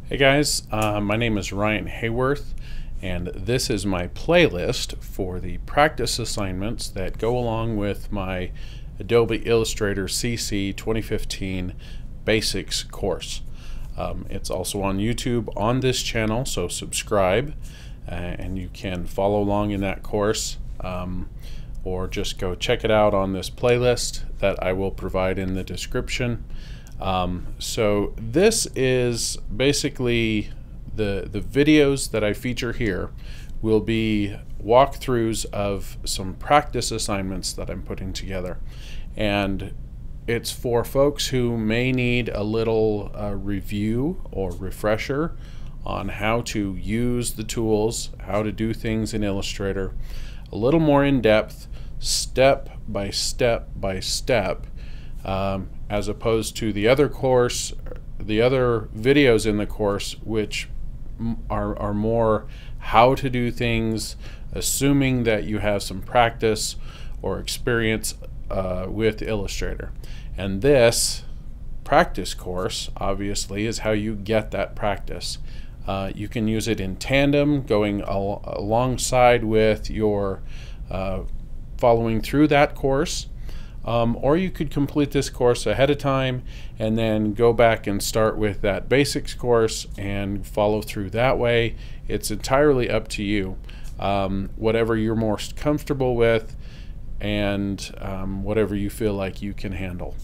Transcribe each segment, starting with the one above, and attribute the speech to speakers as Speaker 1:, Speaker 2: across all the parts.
Speaker 1: Hey guys, my name is Ryan Haworth, and this is my playlist for the practice assignments that go along with my Adobe Illustrator CC 2015 Basics course. It's also on YouTube on this channel, so subscribe and you can follow along in that course, or just go check it out on this playlist that I will provide in the description. So this is basically the videos that I feature here will be walkthroughs of some practice assignments that I'm putting together, and it's for folks who may need a little review or refresher on how to use the tools, how to do things in Illustrator, a little more in depth, step by step by step, as opposed to the other course, the other videos in the course, which are more how to do things, assuming that you have some practice or experience with Illustrator. And this practice course, obviously, is how you get that practice. You can use it in tandem, going alongside with your following through that course. Or you could complete this course ahead of time and then go back and start with that basics course and follow through that way. It's entirely up to you, whatever you're most comfortable with and whatever you feel like you can handle.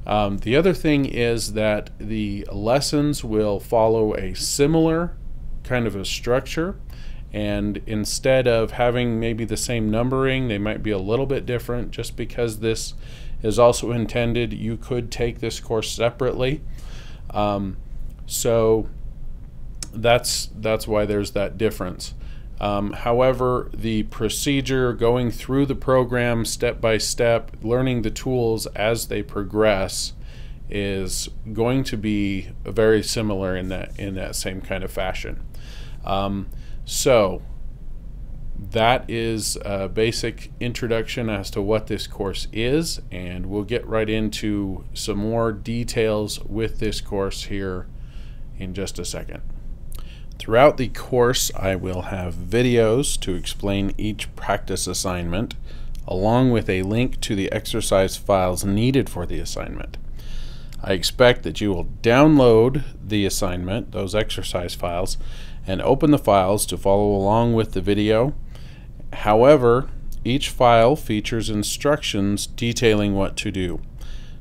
Speaker 1: The other thing is that the lessons will follow a similar kind of a structure, and instead of having maybe the same numbering, they might be a little bit different. Just because this is also intended, you could take this course separately. So that's why there's that difference. However, the procedure, going through the program step by step, learning the tools as they progress, is going to be very similar in that same kind of fashion. So that is a basic introduction as to what this course is, and we'll get right into some more details with this course here in just a second. Throughout the course, I will have videos to explain each practice assignment, along with a link to the exercise files needed for the assignment. I expect that you will download the assignment, those exercise files, and open the files to follow along with the video. However, each file features instructions detailing what to do.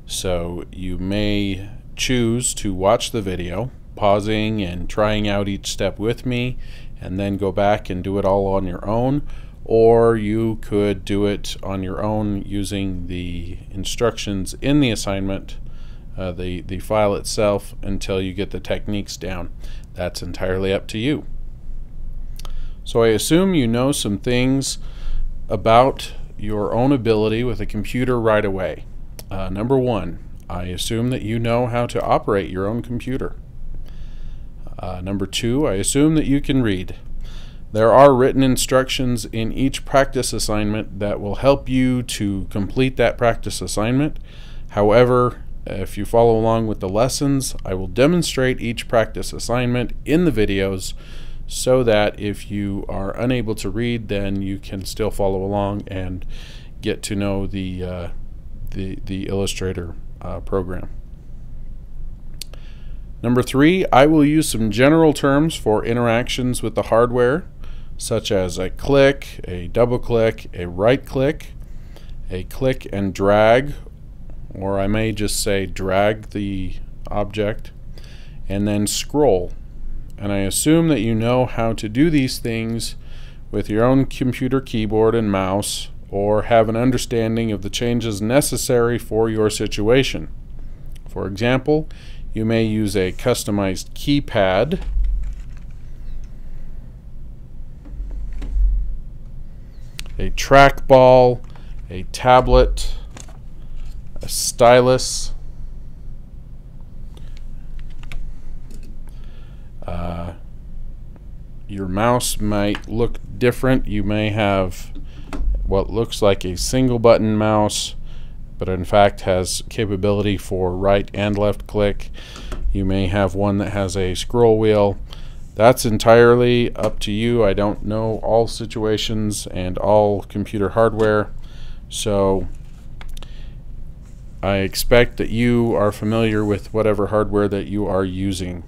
Speaker 1: So you may choose to watch the video, pausing and trying out each step with me, and then go back and do it all on your own, or you could do it on your own using the instructions in the assignment, the file itself, until you get the techniques down. That's entirely up to you. So I assume you know some things about your own ability with a computer right away. Number one, I assume that you know how to operate your own computer. Number two, I assume that you can read. There are written instructions in each practice assignment that will help you to complete that practice assignment. However, if you follow along with the lessons, I will demonstrate each practice assignment in the videos so that if you are unable to read, then you can still follow along and get to know the Illustrator program. Number three, I will use some general terms for interactions with the hardware, such as a click, a double click, a right click, a click and drag, or I may just say drag the object, and then scroll. And I assume that you know how to do these things with your own computer keyboard and mouse, or have an understanding of the changes necessary for your situation. For example, you may use a customized keypad, a trackball, a tablet, a stylus, your mouse might look different. You may have what looks like a single button mouse, but in fact has capability for right and left click. You may have one that has a scroll wheel. That's entirely up to you. I don't know all situations and all computer hardware, so I expect that you are familiar with whatever hardware that you are using.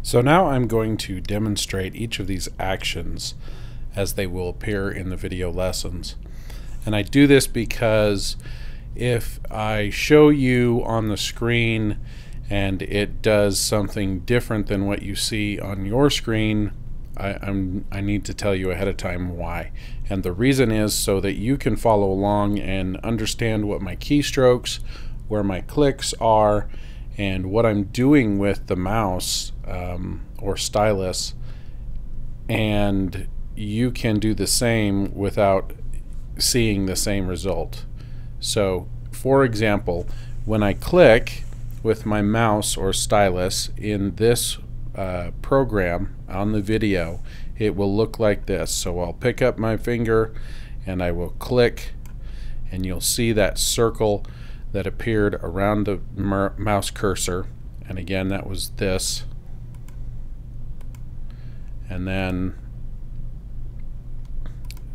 Speaker 1: So now I'm going to demonstrate each of these actions as they will appear in the video lessons. And I do this because if I show you on the screen and it does something different than what you see on your screen, I need to tell you ahead of time why. And the reason is so that you can follow along and understand what my keystrokes, where my clicks are, and what I'm doing with the mouse or stylus, and you can do the same without seeing the same result. So for example, when I click with my mouse or stylus in this program on the video, it will look like this. So I'll pick up my finger and I will click, and you'll see that circle that appeared around the mouse cursor, and again that was this. And then,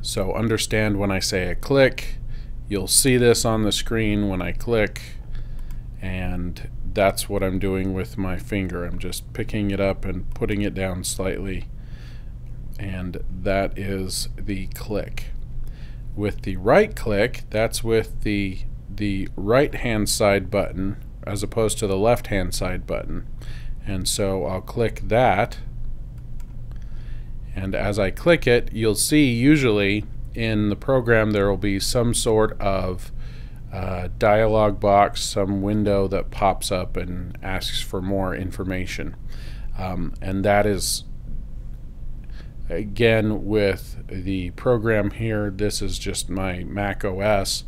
Speaker 1: so understand when I say a click, you'll see this on the screen when I click, and that's what I'm doing with my finger. I'm just picking it up and putting it down slightly, and that is the click. With the right click, that's with the right hand side button as opposed to the left hand side button. And so I'll click that, and as I click it, you'll see usually in the program there will be some sort of dialog box, some window that pops up and asks for more information. And that is, again, with the program here, this is just my Mac OS,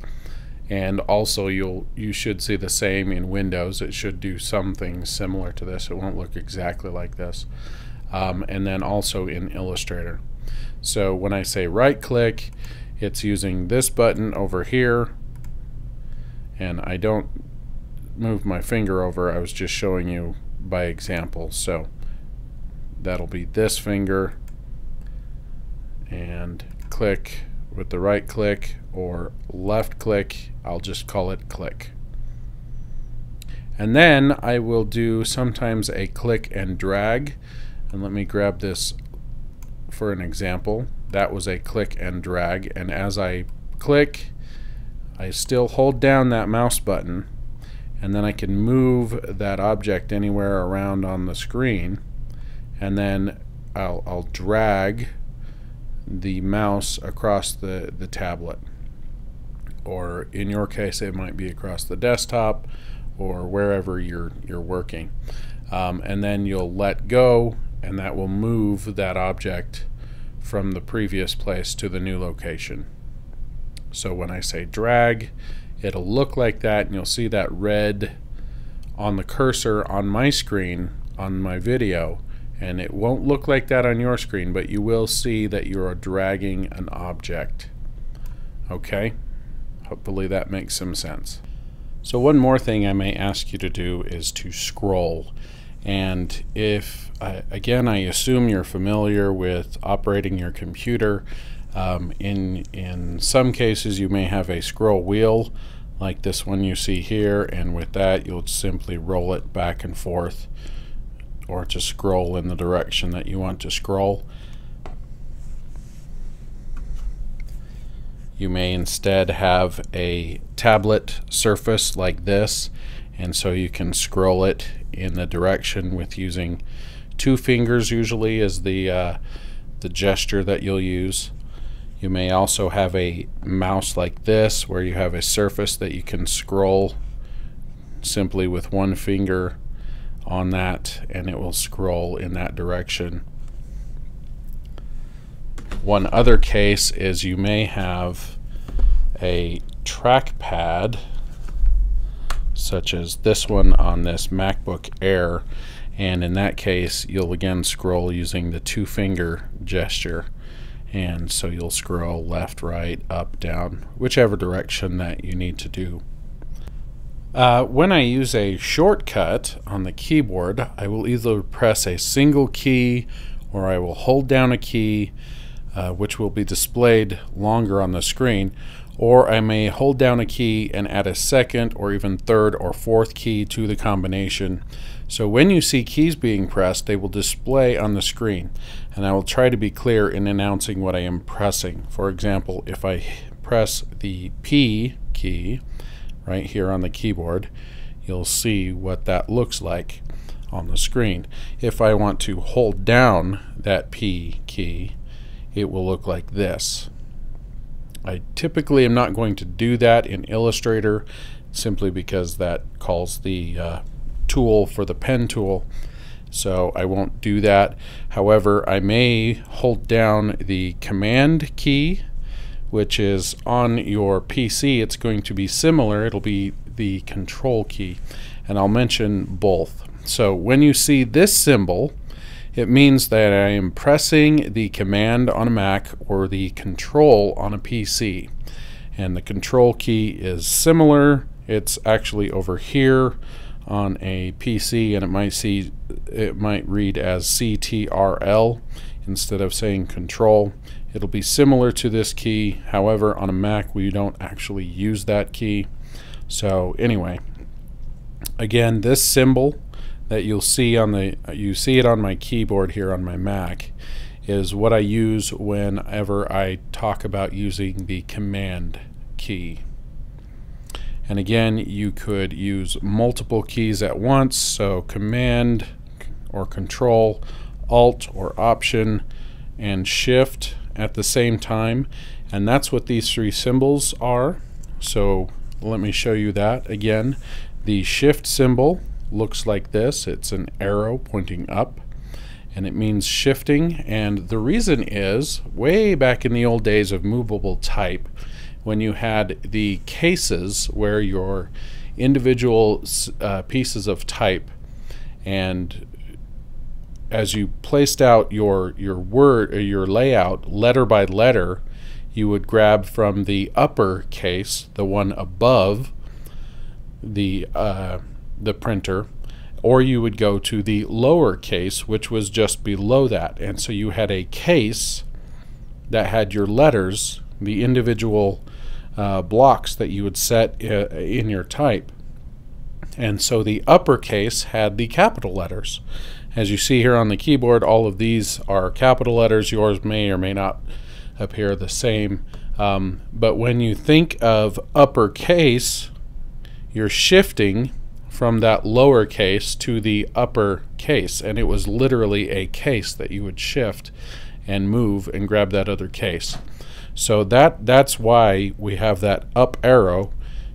Speaker 1: and also you should see the same in Windows. It should do something similar to this. It won't look exactly like this. And then also in Illustrator. So when I say right click, it's using this button over here, and I don't move my finger over. I was just showing you by example. So that'll be this finger, and click with the right click, or left click, I'll just call it click. And then I will do sometimes a click and drag, and let me grab this for an example. That was a click and drag, and as I click, I still hold down that mouse button, and then I can move that object anywhere around on the screen, and then I'll drag the mouse across the tablet, or in your case it might be across the desktop or wherever you're working, and then you'll let go, and that will move that object from the previous place to the new location. So when I say drag, it'll look like that, and you'll see that red on the cursor on my screen on my video, and it won't look like that on your screen, but you will see that you are dragging an object. Okay? Hopefully that makes some sense. So one more thing I may ask you to do is to scroll. And if, again, I assume you're familiar with operating your computer. In some cases you may have a scroll wheel like this one you see here, and with that you'll simply roll it back and forth, or to scroll in the direction that you want to scroll. You may instead have a tablet surface like this, and so you can scroll it in the direction with using two fingers usually is the gesture that you'll use. You may also have a mouse like this where you have a surface that you can scroll simply with one finger on that, and it will scroll in that direction. One other case is you may have a trackpad such as this one on this MacBook Air, and in that case you'll again scroll using the two finger gesture, and so you'll scroll left, right, up, down, whichever direction that you need to do. When I use a shortcut on the keyboard, I will either press a single key or I will hold down a key, which will be displayed longer on the screen, or I may hold down a key and add a second or even third or fourth key to the combination. So when you see keys being pressed, they will display on the screen, and I will try to be clear in announcing what I am pressing. For example, if I press the P key right here on the keyboard, you'll see what that looks like on the screen. If I want to hold down that P key, it will look like this. I typically am not going to do that in Illustrator simply because that calls the tool for the pen tool, so I won't do that. However, I may hold down the Command key, which is on your PC. It's going to be similar. It'll be the Control key, and I'll mention both. So when you see this symbol, it means that I am pressing the Command on a Mac or the Control on a PC. And the Control key is similar. It's actually over here on a PC, and it might read as CTRL instead of saying Control. It'll be similar to this key. However, on a Mac we don't actually use that key. So anyway, again, this symbol that you see it on my keyboard here on my Mac is what I use whenever I talk about using the Command key. And again, you could use multiple keys at once, so Command or Control, Alt or Option, and Shift at the same time, and that's what these three symbols are. So let me show you that again. The Shift symbol looks like this. It's an arrow pointing up, and it means shifting. And the reason is, way back in the old days of movable type, when you had the cases where your individual pieces of type, and as you placed out your word or your layout letter by letter, you would grab from the upper case, the one above the printer, or you would go to the lower case, which was just below that. And so you had a case that had your letters, the individual blocks that you would set in your type. And so the upper case had the capital letters. As you see here on the keyboard, all of these are capital letters. Yours may or may not appear the same. But when you think of uppercase, you're shifting from that lower case to the upper case, and it was literally a case that you would shift and move and grab that other case. So that's why we have that up arrow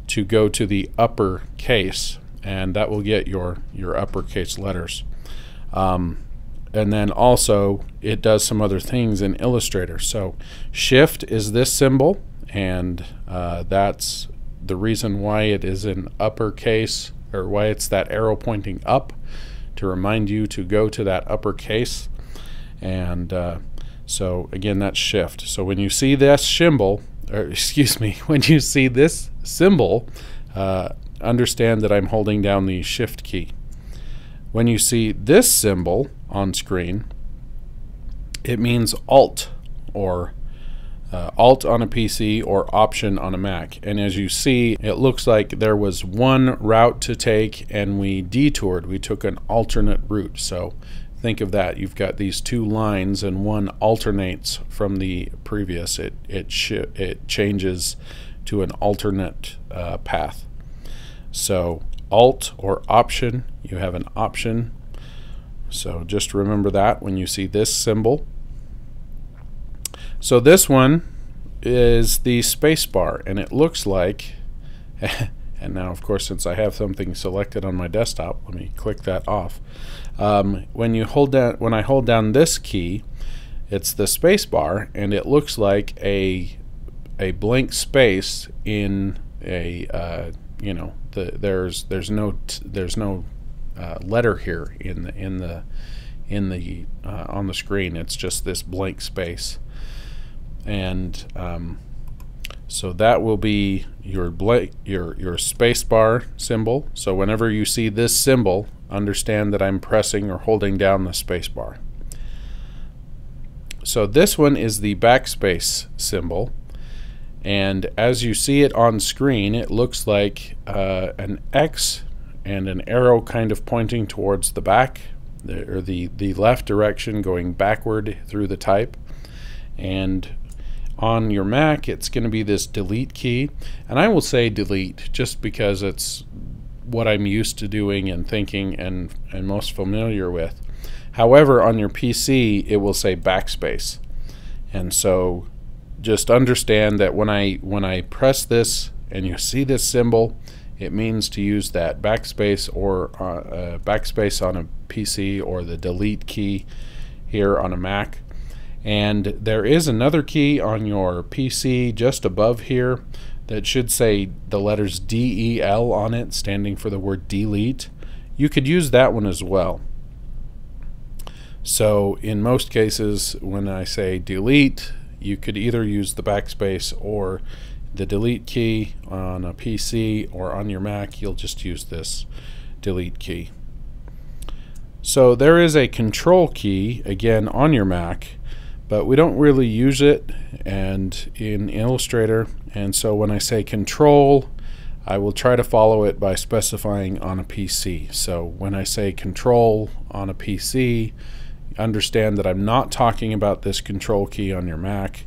Speaker 1: to go to the upper case, and that will get your uppercase letters. And then also it does some other things in Illustrator. So Shift is this symbol, and that's the reason why it is in uppercase, or why it's that arrow pointing up, to remind you to go to that upper case. And so again, that's Shift. So when you see this symbol, when you see this symbol, understand that I'm holding down the Shift key. When you see this symbol on screen, it means Alt, or Alt on a PC or Option on a Mac. And as you see, it looks like there was one route to take and we detoured. We took an alternate route. So think of that. You've got these two lines and one alternates from the previous. It changes to an alternate path. So Alt or Option, you have an option. So just remember that when you see this symbol. So this one is the space bar, and it looks like, and now of course since I have something selected on my desktop, let me click that off. When I hold down this key, it's the space bar, and it looks like a blank space in a there's no letter here on the screen. It's just this blank space. And So that will be your space bar symbol. So whenever you see this symbol, understand that I'm pressing or holding down the space bar. So this one is the backspace symbol, and as you see it on screen, it looks like an X and an arrow kind of pointing towards the back, or the left direction, going backward through the type. And on your Mac, it's going to be this delete key, and I will say delete just because it's what I'm used to doing and thinking and most familiar with. However, on your PC, it will say backspace, and so just understand that when I press this and you see this symbol, it means to use that backspace, or backspace on a PC, or the delete key here on a Mac. And there is another key on your PC just above here that should say the letters DEL on it, standing for the word delete. You could use that one as well. So in most cases, when I say delete, you could either use the backspace or the delete key on a PC, or on your Mac, you'll just use this delete key. So there is a control key, again, on your Mac, but we don't really use it and in Illustrator, and so when I say control, I will try to follow it by specifying on a PC. So when I say control on a PC, understand that I'm not talking about this control key on your Mac.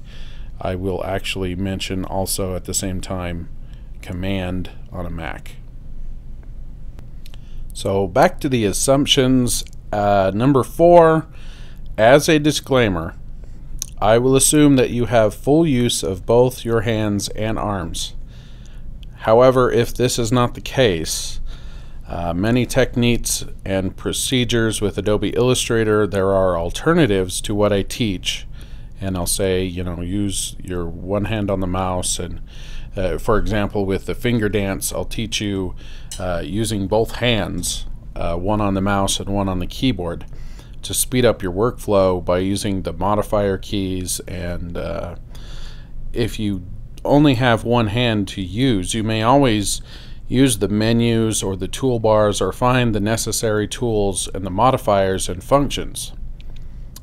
Speaker 1: I will actually mention also at the same time command on a Mac. So back to the assumptions. Number 4, as a disclaimer, I will assume that you have full use of both your hands and arms. However, if this is not the case, many techniques and procedures with Adobe Illustrator, there are alternatives to what I teach, and I'll say, use your one hand on the mouse, and for example with the finger dance, I'll teach you using both hands, one on the mouse and one on the keyboard, to speed up your workflow by using the modifier keys. And if you only have one hand to use, you may always use the menus or the toolbars, or find the necessary tools and the modifiers and functions.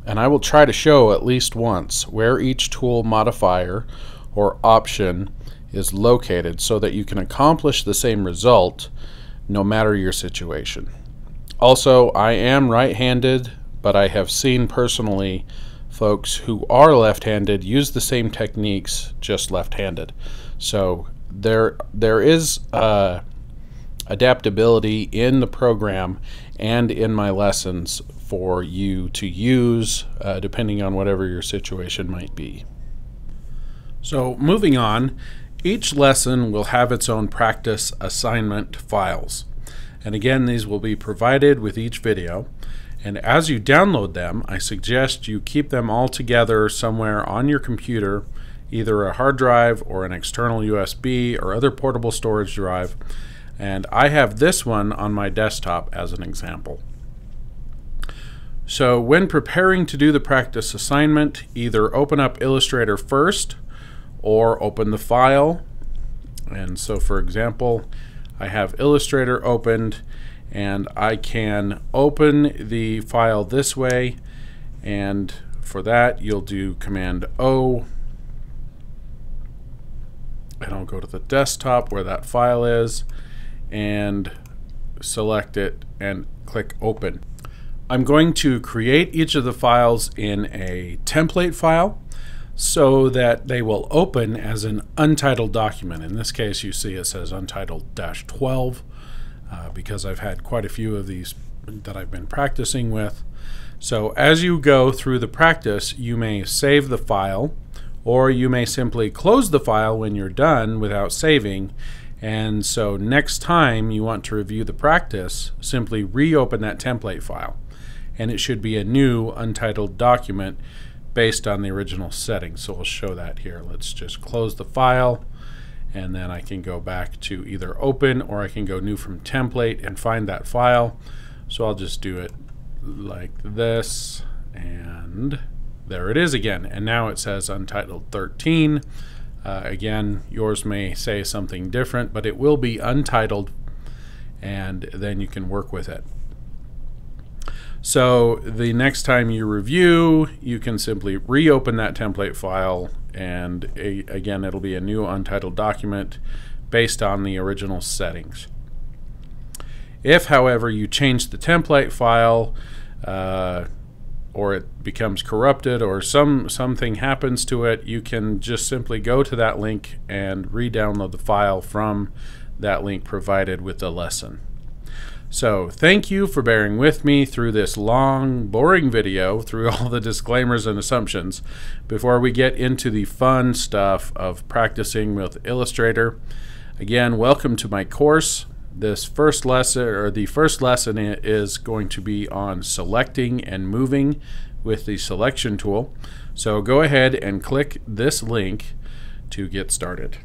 Speaker 1: And I will try to show at least once where each tool, modifier, or option is located, so that you can accomplish the same result no matter your situation. Also, I am right-handed, but I have seen personally folks who are left-handed use the same techniques, just left-handed. So there is adaptability in the program and in my lessons for you to use depending on whatever your situation might be. So moving on, each lesson will have its own practice assignment files. And again, these will be provided with each video. And as you download them, I suggest you keep them all together somewhere on your computer, either a hard drive or an external USB or other portable storage drive. And I have this one on my desktop as an example. So when preparing to do the practice assignment, either open up Illustrator first or open the file. And so for example, I have Illustrator opened, and I can open the file this way, and for that you'll do Command O, and I'll go to the desktop where that file is and select it and click Open. I'm going to create each of the files in a template file so that they will open as an untitled document. In this case, you see it says Untitled-12 because I've had quite a few of these that I've been practicing with. So as you go through the practice, you may save the file, or you may simply close the file when you're done without saving. And so next time you want to review the practice, simply reopen that template file, and it should be a new untitled document based on the original settings. So we'll show that here. Let's just close the file, and then I can go back to either open, or I can go new from template and find that file. So I'll just do it like this, and there it is again. And now it says Untitled 13. Again, yours may say something different, but it will be untitled, and then you can work with it. So the next time you review, you can simply reopen that template file, and again, it'll be a new untitled document based on the original settings. If, however, you change the template file, or it becomes corrupted, or something happens to it, you can just simply go to that link and re-download the file from that link provided with the lesson. So thank you for bearing with me through this long, boring video, through all the disclaimers and assumptions, before we get into the fun stuff of practicing with Illustrator. Again, welcome to my course. This first lesson, or the first lesson, is going to be on selecting and moving with the selection tool. So go ahead and click this link to get started.